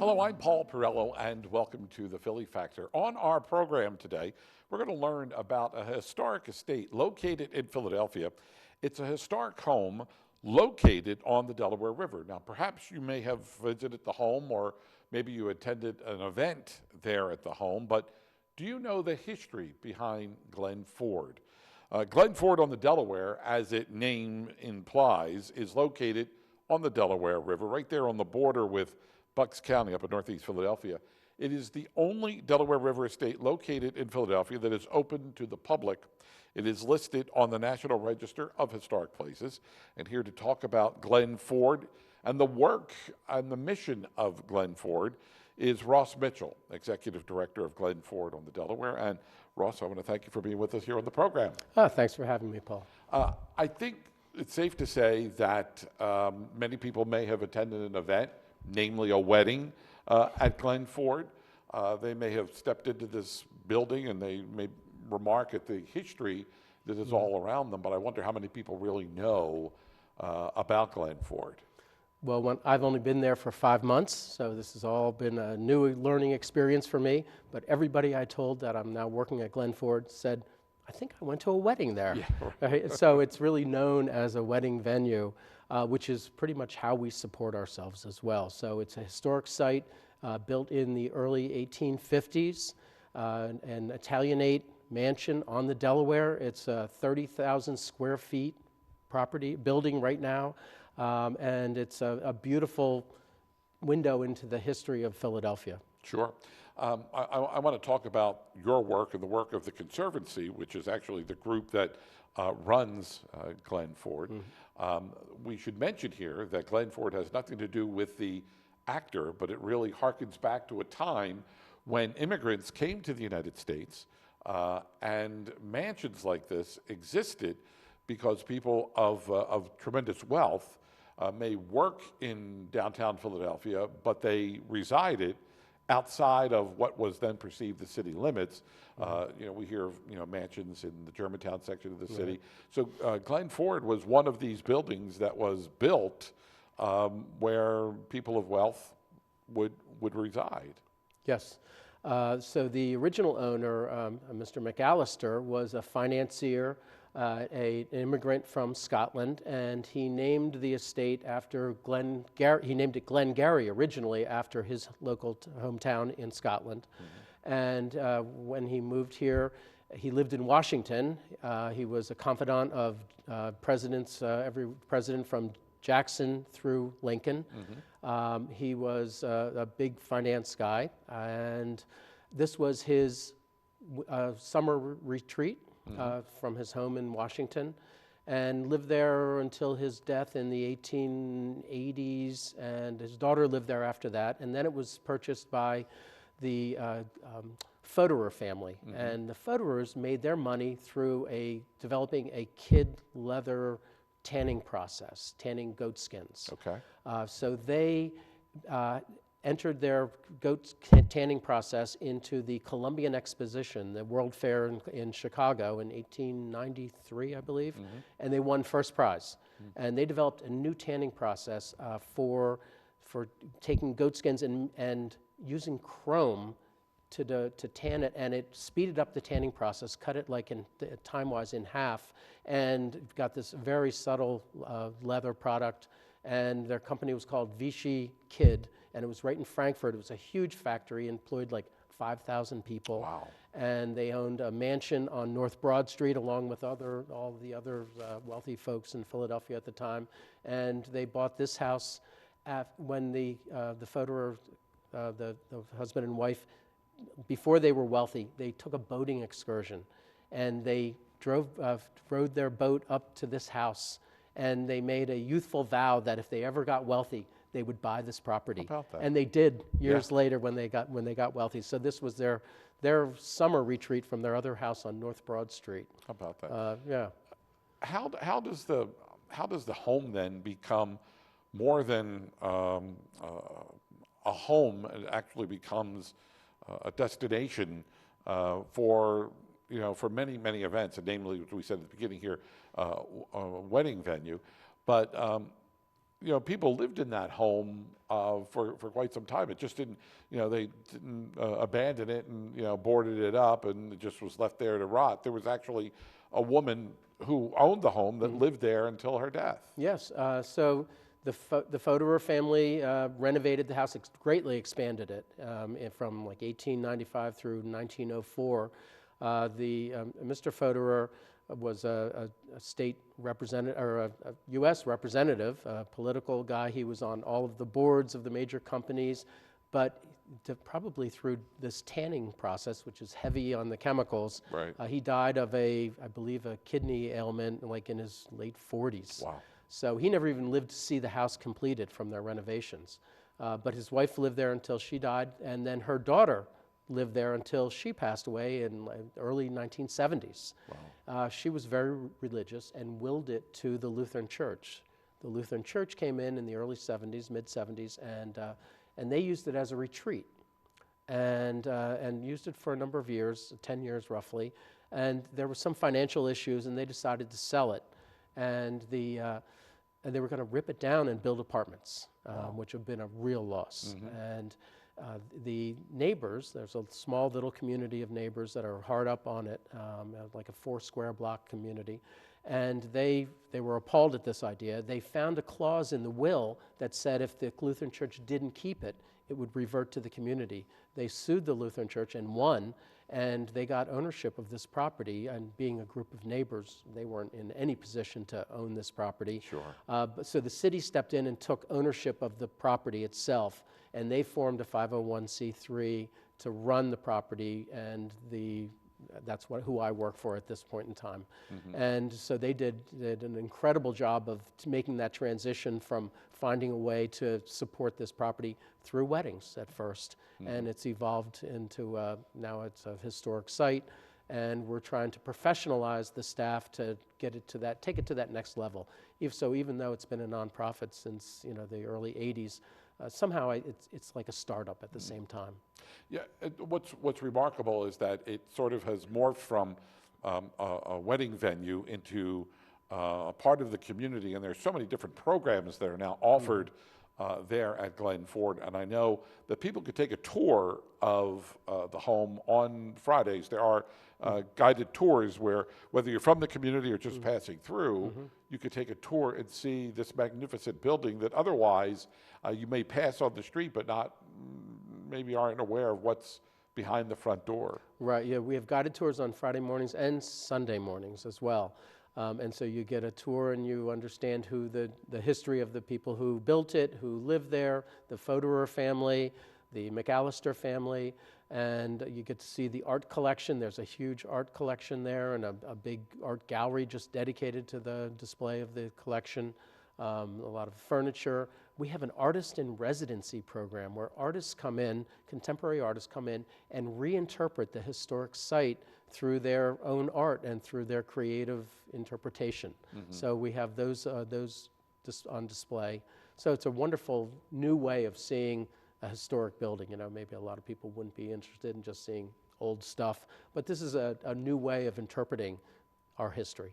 Hello, I'm Paul Perrello, and welcome to the Philly Factor. On our program today, we're going to learn about a historic estate located in Philadelphia. It's a historic home located on the Delaware River. Now, perhaps you may have visited the home, or maybe you attended an event there at the home, but do you know the history behind Glen Foerd? Glen Foerd on the Delaware, as its name implies, is located on the Delaware River, right there on the border with Bucks County up in northeast Philadelphia. It is the only Delaware River estate located in Philadelphia that is open to the public. It is listed on the National Register of Historic Places. And here to talk about Glen Foerd and the work and the mission of Glen Foerd is Ross Mitchell, Executive Director of Glen Foerd on the Delaware. And Ross, I want to thank you for being with us here on the program. Thanks for having me, Paul. I think it's safe to say that many people may have attended an event, namely a wedding at Glen Foerd. They may have stepped into this building and they may remark at the history that is all around them, but I wonder how many people really know about Glen Foerd. Well, I've only been there for 5 months, so this has all been a new learning experience for me, but everybody I told that I'm now working at Glen Foerd said, I think I went to a wedding there. Yeah. Right? So it's really known as a wedding venue, which is pretty much how we support ourselves as well. So it's a historic site built in the early 1850s, an Italianate mansion on the Delaware. It's a 30,000 square feet building right now, and it's a beautiful window into the history of Philadelphia. Sure. I want to talk about your work and the work of the Conservancy, which is actually the group that runs Glen Foerd. We should mention here that Glen Foerd has nothing to do with the actor, but it really harkens back to a time when immigrants came to the United States and mansions like this existed because people of tremendous wealth may work in downtown Philadelphia, but they resided outside of what was then perceived the city limits. We hear of mansions in the Germantown section of the city. So Glen Foerd was one of these buildings that was built where people of wealth would reside. Yes. So the original owner, Mr. McAllister, was a financier, an immigrant from Scotland, and he named the estate after he named it Glengarry originally after his local hometown in Scotland. And when he moved here, he lived in Washington. He was a confidant of presidents, every president from Jackson through Lincoln. He was a big finance guy, and this was his summer retreat from his home in Washington, and lived there until his death in the 1880s, and his daughter lived there after that, and then it was purchased by the Foederer family, and the Foederers made their money through developing a kid leather tanning process, tanning goat skins. Okay. So they entered their goat tanning process into the Columbian Exposition, the World Fair in Chicago in 1893, I believe, and they won first prize. And they developed a new tanning process for taking goat skins and using chrome to tan it, and it speeded up the tanning process, cut it like time-wise in half, and got this very subtle leather product. And their company was called Vichy Kid, and it was right in Frankfurt. It was a huge factory, employed like 5,000 people. Wow. And they owned a mansion on North Broad Street along with all the other wealthy folks in Philadelphia at the time. And they bought this house when the Foederer, the husband and wife, before they were wealthy, they took a boating excursion, and they rowed their boat up to this house, and they made a youthful vow that if they ever got wealthy, they would buy this property. How about that? And they did years later when they got wealthy. So this was their summer retreat from their other house on North Broad Street. How about that? Yeah. How does the home then become more than a home? It actually becomes a destination for many events, and namely, what we said at the beginning here, a wedding venue. But people lived in that home for quite some time. It just didn't, they didn't abandon it and, boarded it up and it just was left there to rot. There was actually a woman who owned the home that lived there until her death. Yes. So the Foederer family renovated the house, greatly expanded it from like 1895 through 1904. Mr. Foederer was a state representative, or a U.S. representative, a political guy. He was on all of the boards of the major companies, but probably through this tanning process, which is heavy on the chemicals, Right. He died of I believe, a kidney ailment, like in his late 40s. Wow. So he never even lived to see the house completed from their renovations. But his wife lived there until she died, and then her daughter lived there until she passed away in early 1970s. Wow. She was very religious and willed it to the Lutheran Church. The Lutheran Church came in the early 70s, mid-70s, and they used it as a retreat, and used it for a number of years, 10 years roughly. And there were some financial issues, and they decided to sell it. And they were going to rip it down and build apartments, which have been a real loss. And the neighbors, there's a small little community of neighbors that are hard up on it, like a 4-square-block community, and they were appalled at this idea. They found a clause in the will that said if the Lutheran Church didn't keep it, it would revert to the community. They sued the Lutheran Church and won, and they got ownership of this property. And being a group of neighbors, they weren't in any position to own this property. Sure. So the city stepped in and took ownership of the property itself, and they formed a 501c3 to run the property, and that's who I work for at this point in time. And so they did an incredible job of making that transition from finding a way to support this property through weddings at first. And it's evolved into, now it's a historic site, and we're trying to professionalize the staff to get it to take it to that next level. Even though it's been a nonprofit since the early 80s, somehow it's like a startup at the same time. Yeah, what's remarkable is that it sort of has morphed from a wedding venue into a part of the community, and there's so many different programs that are now offered there at Glen Foerd. And I know that people could take a tour of the home on Fridays. There are guided tours where, whether you're from the community or just passing through, you could take a tour and see this magnificent building that otherwise you may pass on the street but maybe aren't aware of what's behind the front door. Right, yeah, we have guided tours on Friday mornings and Sunday mornings as well. And so you get a tour and you understand who the history of the people who built it, who lived there, the Foederer family, the McAllister family, and you get to see the art collection. There's a huge art collection there and a big art gallery just dedicated to the display of the collection, a lot of furniture. We have an artist in residency program where artists come in, contemporary artists come in and reinterpret the historic site through their own art and through their creative interpretation. So we have those on display. So it's a wonderful new way of seeing a historic building. Maybe a lot of people wouldn't be interested in just seeing old stuff, but this is a new way of interpreting our history.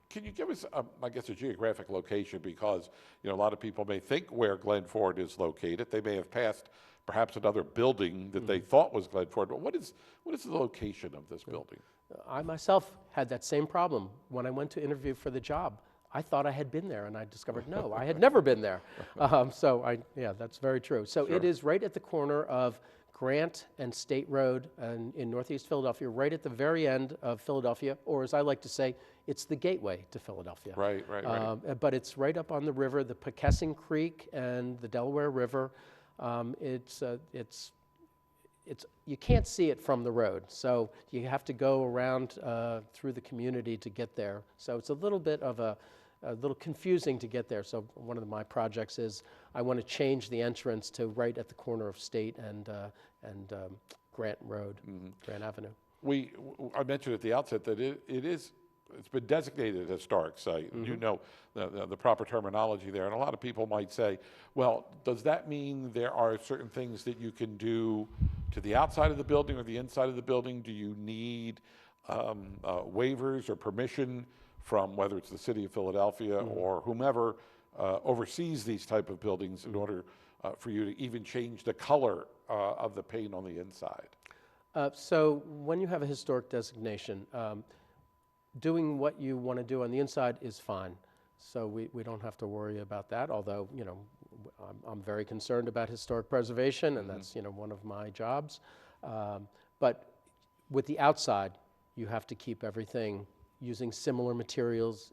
Can you give us, I guess, a geographic location? Because a lot of people may think where Glen Foerd is located. They may have passed perhaps another building that they thought was Glen Foerd. But what is the location of this building? I myself had that same problem when I went to interview for the job. I thought I had been there, and I discovered no, I had never been there. Yeah, that's very true. So Sure. It is right at the corner of Grant and State Road in Northeast Philadelphia, right at the very end of Philadelphia, or as I like to say, it's the gateway to Philadelphia. Right. But it's right up on the river, the Pekessing Creek and the Delaware River. You can't see it from the road, so you have to go around through the community to get there. So it's a little bit of a little confusing to get there. So one of my projects is I want to change the entrance to right at the corner of State and Grant Road, Grant Avenue. I mentioned at the outset that it's been designated a historic site. You know the proper terminology there, and a lot of people might say, well, does that mean there are certain things that you can do to the outside of the building or the inside of the building? Do you need waivers or permission from whether it's the city of Philadelphia or whomever oversees these type of buildings in order for you to even change the color of the paint on the inside? So when you have a historic designation, doing what you want to do on the inside is fine. So we don't have to worry about that, although, you know, I'm very concerned about historic preservation, and that's, you know, one of my jobs. But with the outside, you have to keep everything using similar materials,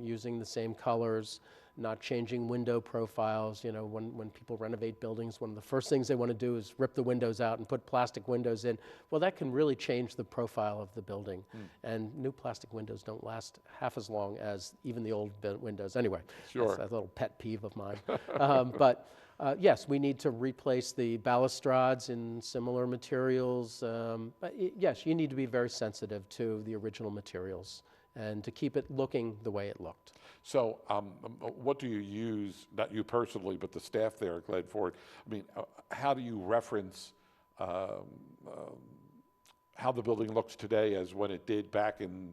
using the same colors, not changing window profiles. You know, when people renovate buildings, one of the first things they want to do is rip the windows out and put plastic windows in. Well, that can really change the profile of the building. And new plastic windows don't last half as long as even the old windows. Anyway, Sure. that's a little pet peeve of mine. But yes, we need to replace the balustrades in similar materials. Yes, you need to be very sensitive to the original materials and to keep it looking the way it looked. So what do you use, not you personally, but the staff there at Glen Foerd? I mean, how do you reference how the building looks today as when it did back in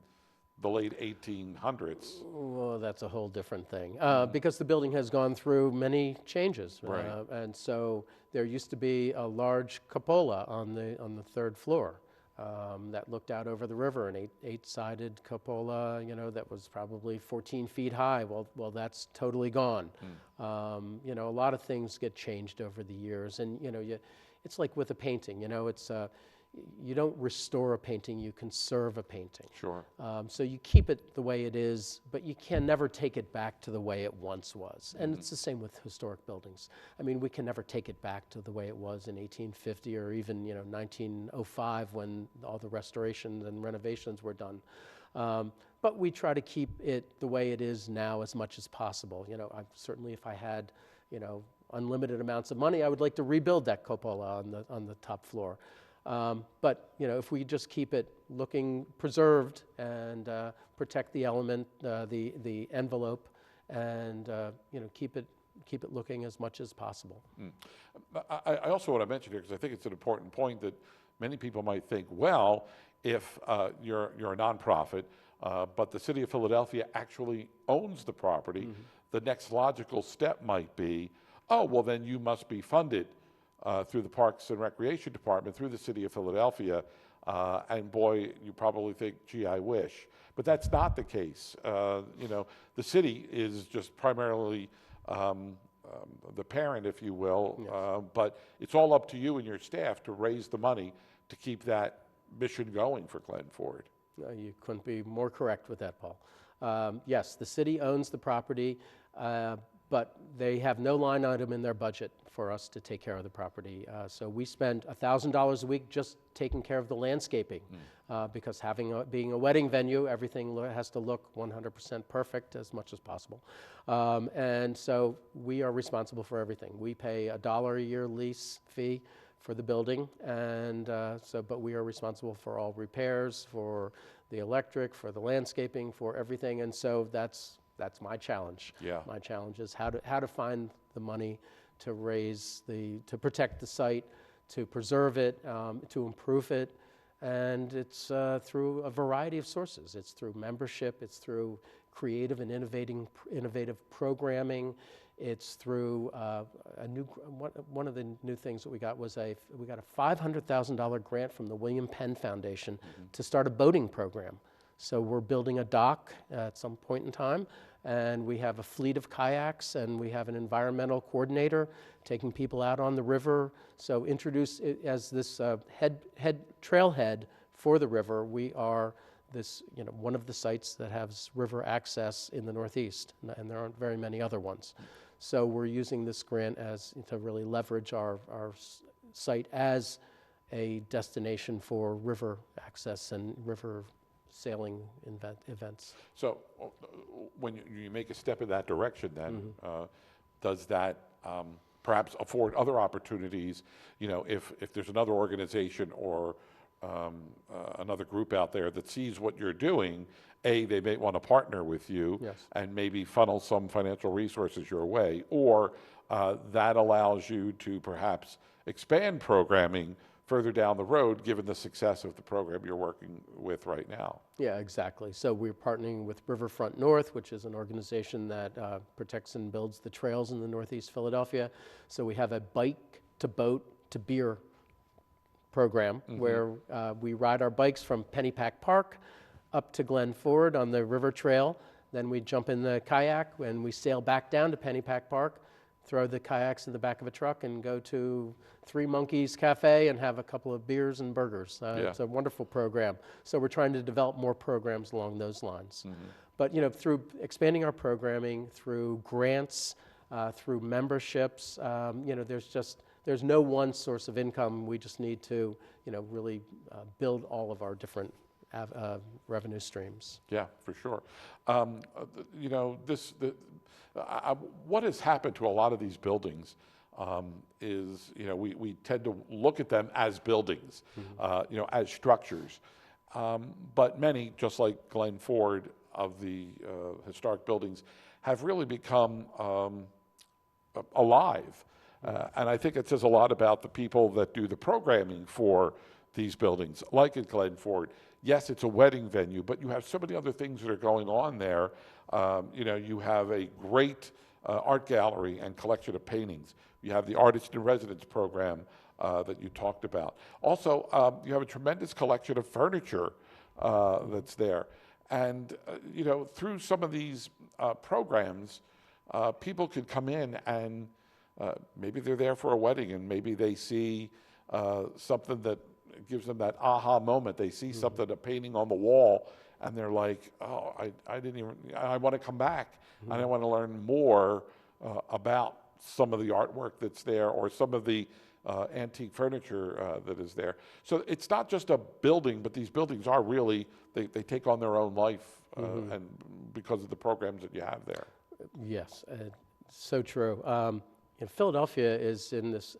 the late 1800s? Well, that's a whole different thing, because the building has gone through many changes. Right. And so there used to be a large cupola on the third floor. That looked out over the river, an eight-sided cupola, you know, that was probably 14 feet high. Well, that's totally gone. You know, a lot of things get changed over the years, and you know, it's like with a painting. You know, it's you don't restore a painting; you conserve a painting. Sure. So you keep it the way it is, but you can never take it back to the way it once was. And it's the same with historic buildings. I mean, we can never take it back to the way it was in 1850 or even, you know, 1905 when all the restorations and renovations were done. But we try to keep it the way it is now as much as possible. You know, certainly if I had, you know, unlimited amounts of money, I would like to rebuild that cupola on the top floor. But you know, if we just keep it looking preserved and protect the element, the envelope, and you know, keep it looking as much as possible. I also want to mention here, because I think it's an important point, that many people might think, well, if you're a nonprofit, but the city of Philadelphia actually owns the property, the next logical step might be, oh, well, then you must be funded through the Parks and Recreation Department, through the city of Philadelphia, and boy, you probably think, gee, I wish. But that's not the case. You know, the city is just primarily the parent, if you will, Yes. but it's all up to you and your staff to raise the money to keep that mission going for Glen Foerd. You couldn't be more correct with that, Paul. Yes, the city owns the property, but they have no line item in their budget for us to take care of the property. So we spend $1,000 a week just taking care of the landscaping, because being a wedding venue, everything has to look 100% perfect as much as possible. And so we are responsible for everything. We pay $1 a year lease fee for the building, and but we are responsible for all repairs, for the electric, for the landscaping, for everything. And so that's my challenge. Yeah. My challenge is how to find the money to protect the site, to preserve it, to improve it, and it's through a variety of sources. It's through membership. It's through creative and innovative programming. It's through one of the new things that we got was we got a $500,000 grant from the William Penn Foundation to start a boating program. So we're building a dock at some point in time, and we have a fleet of kayaks, and we have an environmental coordinator taking people out on the river. So introduce it as this trailhead for the river. We are one of the sites that has river access in the Northeast, and there aren't very many other ones. So we're using this grant to really leverage our site as a destination for river access and river sailing events. So when you make a step in that direction, then does that perhaps afford other opportunities? You know, if there's another organization or another group out there that sees what you're doing, they may want to partner with you. Yes. And maybe funnel some financial resources your way, or that allows you to perhaps expand programming further down the road, given the success of the program you're working with right now. Yeah, exactly. So we're partnering with Riverfront North, which is an organization that protects and builds the trails in the Northeast Philadelphia. So we have a bike to boat to beer program where we ride our bikes from Pennypack Park up to Glen Foerd on the river trail. Then we jump in the kayak and we sail back down to Pennypack Park, throw the kayaks in the back of a truck and go to Three Monkeys Cafe and have a couple of beers and burgers. It's a wonderful program. So we're trying to develop more programs along those lines. But through expanding our programming, through grants, through memberships, there's no one source of income. We just need to really build all of our different revenue streams. Yeah, for sure. What has happened to a lot of these buildings is, we tend to look at them as buildings, as structures. But many, just like Glen Foerd of the historic buildings, have really become alive. And I think it says a lot about the people that do the programming for these buildings, like at Glen Foerd. Yes, it's a wedding venue, but you have so many other things that are going on there. You have a great art gallery and collection of paintings. You have the Artist in Residence program that you talked about. Also, you have a tremendous collection of furniture that's there. And, through some of these programs, people can come in and maybe they're there for a wedding and maybe they see something that gives them that aha moment. They see something, a painting on the wall, and they're like, oh, I want to come back and I want to learn more about some of the artwork that's there or some of the antique furniture that is there. So it's not just a building, but these buildings are really, they take on their own life and because of the programs that you have there. Yes, so true. Philadelphia is in this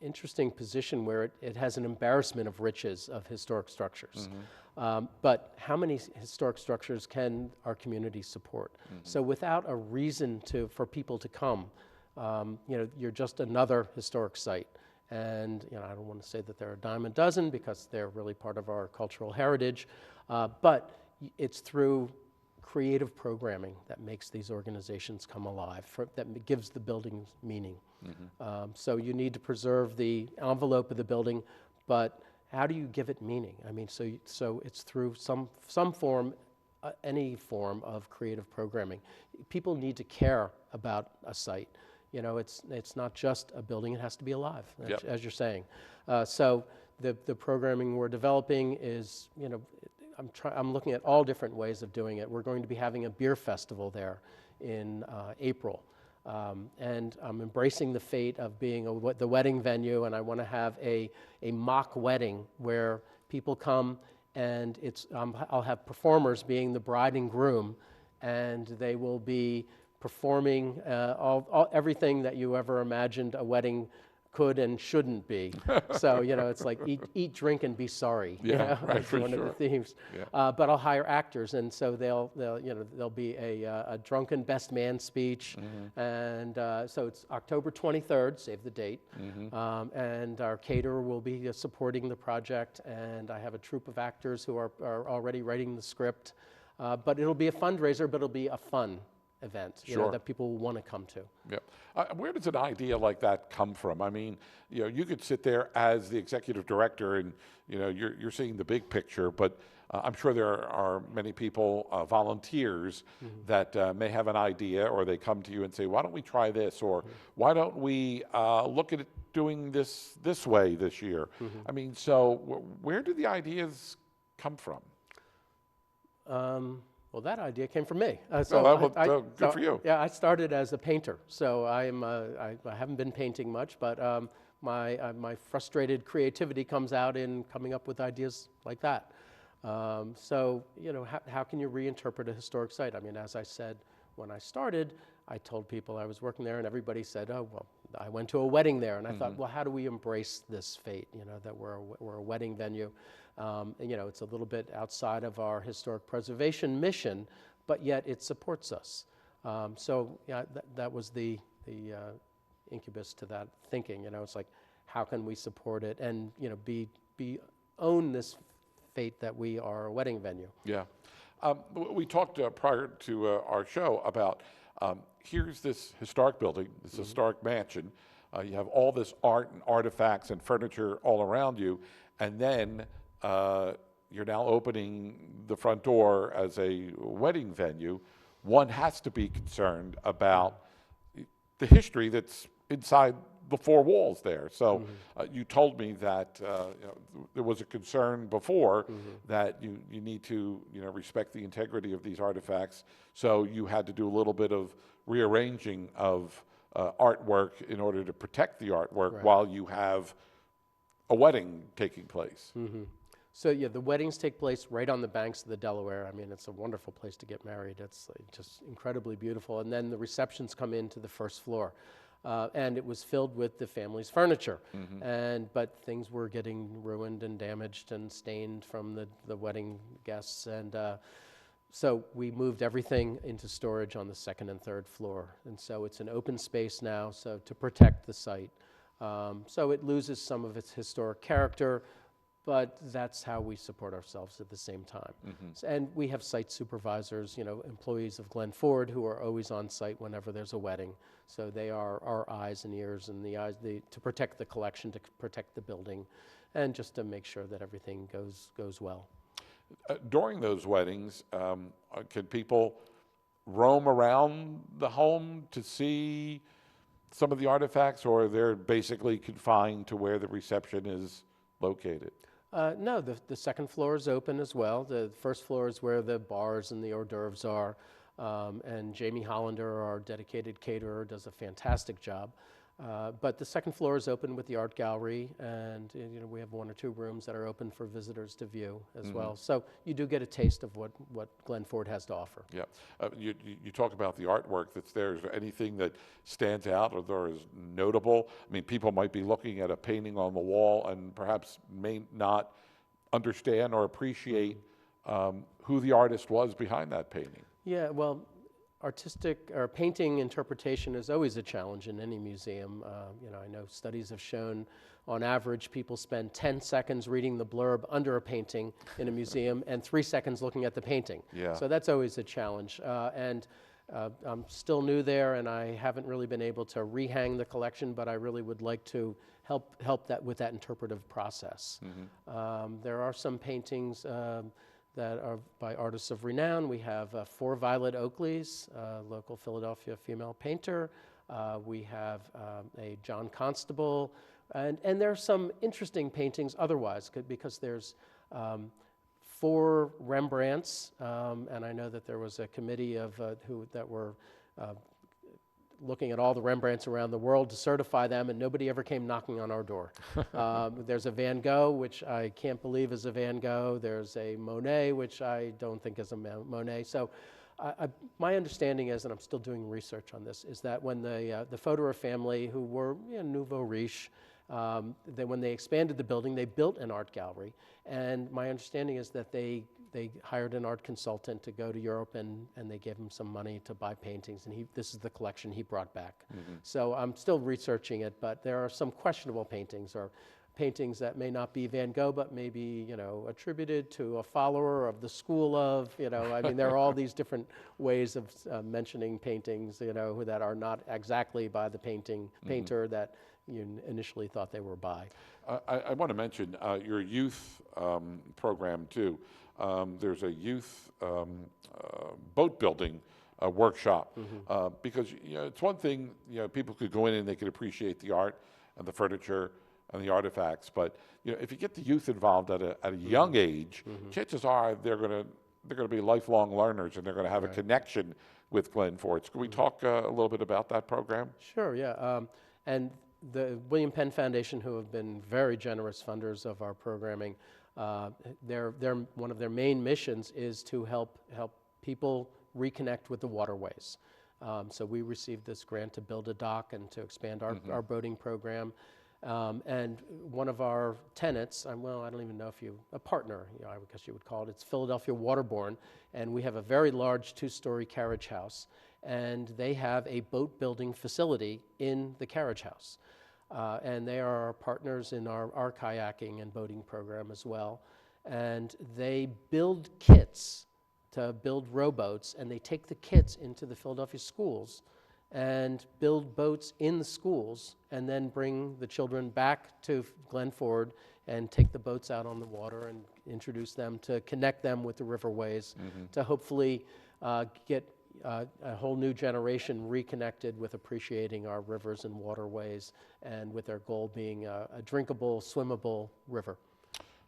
interesting position where it has an embarrassment of riches of historic structures. But how many historic structures can our community support? So without a reason for people to come, you're just another historic site. And I don't want to say that they're a dime a dozen because they're really part of our cultural heritage, but it's through creative programming that makes these organizations come alive, that gives the buildings meaning. So you need to preserve the envelope of the building, but how do you give it meaning? I mean, so it's through some form, any form of creative programming. People need to care about a site. It's not just a building; it has to be alive, as you're saying. So the programming we're developing is, I'm looking at all different ways of doing it. We're going to be having a beer festival there in April. And I'm embracing the fate of being the wedding venue, and I want to have a mock wedding where people come and I'll have performers being the bride and groom, and they will be performing everything that you ever imagined a wedding could and shouldn't be. So, it's like eat, drink, and be sorry. Right, for one sure. of the themes. But I'll hire actors, and so there'll be a drunken best man speech, and so it's October 23rd. Save the date. And our caterer will be supporting the project, and I have a troupe of actors who are already writing the script. But it'll be a fundraiser, but it'll be a fun event that people will want to come to. Where does an idea like that come from? I mean, you could sit there as the executive director and you're seeing the big picture, but I'm sure there are many people, volunteers, that may have an idea, or they come to you and say, why don't we try this, or why don't we look at it doing this way this year? I mean, so where do the ideas come from? Well, that idea came from me. Good for you. Yeah, I started as a painter, so I haven't been painting much, but my frustrated creativity comes out in coming up with ideas like that. So, how can you reinterpret a historic site? I mean, as I said when I started, I told people I was working there, and everybody said, "Oh, well, I went to a wedding there," and I thought, well, how do we embrace this fate? That we're a wedding venue. It's a little bit outside of our historic preservation mission, but yet it supports us. So that was the incubus to that thinking. It's like, how can we support it, and own this fate that we are a wedding venue. Yeah. We talked prior to our show about here's this historic building, this historic mansion. You have all this art and artifacts and furniture all around you, and then you're now opening the front door as a wedding venue. One has to be concerned about the history that's inside the four walls there. So you told me that there was a concern before that you need to respect the integrity of these artifacts. So you had to do a little bit of rearranging of artwork in order to protect the artwork while you have a wedding taking place. So yeah, the weddings take place right on the banks of the Delaware. I mean, it's a wonderful place to get married. It's just incredibly beautiful. And then the receptions come into the first floor. And it was filled with the family's furniture. But things were getting ruined and damaged and stained from the wedding guests. And so we moved everything into storage on the second and third floor. And so it's an open space now, so to protect the site. So it loses some of its historic character, but that's how we support ourselves at the same time. And we have site supervisors, employees of Glen Foerd, who are always on site whenever there's a wedding. So they are our eyes and ears and to protect the collection, to protect the building, and just to make sure that everything goes well. During those weddings, can people roam around the home to see some of the artifacts, or they're basically confined to where the reception is located? No, the second floor is open as well. The first floor is where the bars and the hors d'oeuvres are. And Jamie Hollander, our dedicated caterer, does a fantastic job. But the second floor is open with the art gallery, and we have one or two rooms that are open for visitors to view as well. So you do get a taste of what Glen Foerd has to offer. Yeah. You talk about the artwork that's there. Is there anything that stands out or is notable? I mean, people might be looking at a painting on the wall and perhaps may not understand or appreciate who the artist was behind that painting. Yeah, well, artistic or painting interpretation is always a challenge in any museum. I know studies have shown on average people spend 10 seconds reading the blurb under a painting in a museum and 3 seconds looking at the painting. Yeah. So that's always a challenge. I'm still new there, and I haven't really been able to rehang the collection, but I really would like to help that with that interpretive process. There are some paintings that are by artists of renown. We have 4 Violet Oakleys, local Philadelphia female painter. We have a John Constable, and there are some interesting paintings otherwise, because there's 4 Rembrandts, and I know that there was a committee of that were looking at all the Rembrandts around the world to certify them, and nobody ever came knocking on our door. There's a Van Gogh, which I can't believe is a Van Gogh. There's a Monet, which I don't think is a Monet. So my understanding is, and I'm still doing research on this, is that when the Foederer family, who were nouveau riche, when they expanded the building, they built an art gallery. And my understanding is that they hired an art consultant to go to Europe, and they gave him some money to buy paintings, and this is the collection he brought back. So I'm still researching it, but there are some questionable paintings, or paintings that may not be Van Gogh, but maybe attributed to a follower of the school of. I mean, there are all these different ways of mentioning paintings, that are not exactly by the painter that you initially thought they were by. I want to mention your youth program too. There's a youth boat building workshop because it's one thing people could go in and they could appreciate the art and the furniture and the artifacts, but if you get the youth involved at a young age, chances are they're going to be lifelong learners, and they're going to have a connection with Glen Foerd. Can we talk a little bit about that program? Sure. Yeah. And the William Penn Foundation, who have been very generous funders of our programming, one of their main missions is to help people reconnect with the waterways. So we received this grant to build a dock and to expand our boating program. And one of our tenants, I don't even know a partner, I guess you would call it, it's Philadelphia Waterborne, and we have a very large 2-story carriage house, and they have a boat building facility in the carriage house. and they are our partners in our kayaking and boating program as well. And they build kits to build rowboats, and they take the kits into the Philadelphia schools and build boats in the schools, and then bring the children back to Glen Foerd and take the boats out on the water and introduce them, to connect them with the riverways, to hopefully get a whole new generation reconnected with appreciating our rivers and waterways, and with their goal being a drinkable, swimmable river.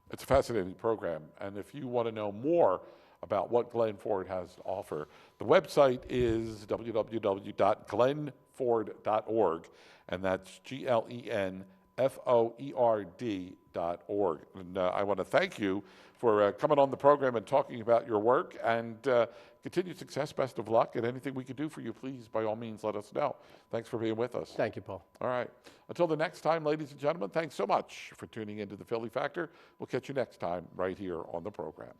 It's a fascinating program, and if you want to know more about what Glen Foerd has to offer, the website is www.glenfoerd.org, and that's GLENFOERD.org. And I want to thank you for coming on the program and talking about your work, and continued success, best of luck, and anything we can do for you, please, by all means, let us know. Thanks for being with us. Thank you, Paul. All right. Until the next time, ladies and gentlemen, thanks so much for tuning into the Philly Factor. We'll catch you next time right here on the program.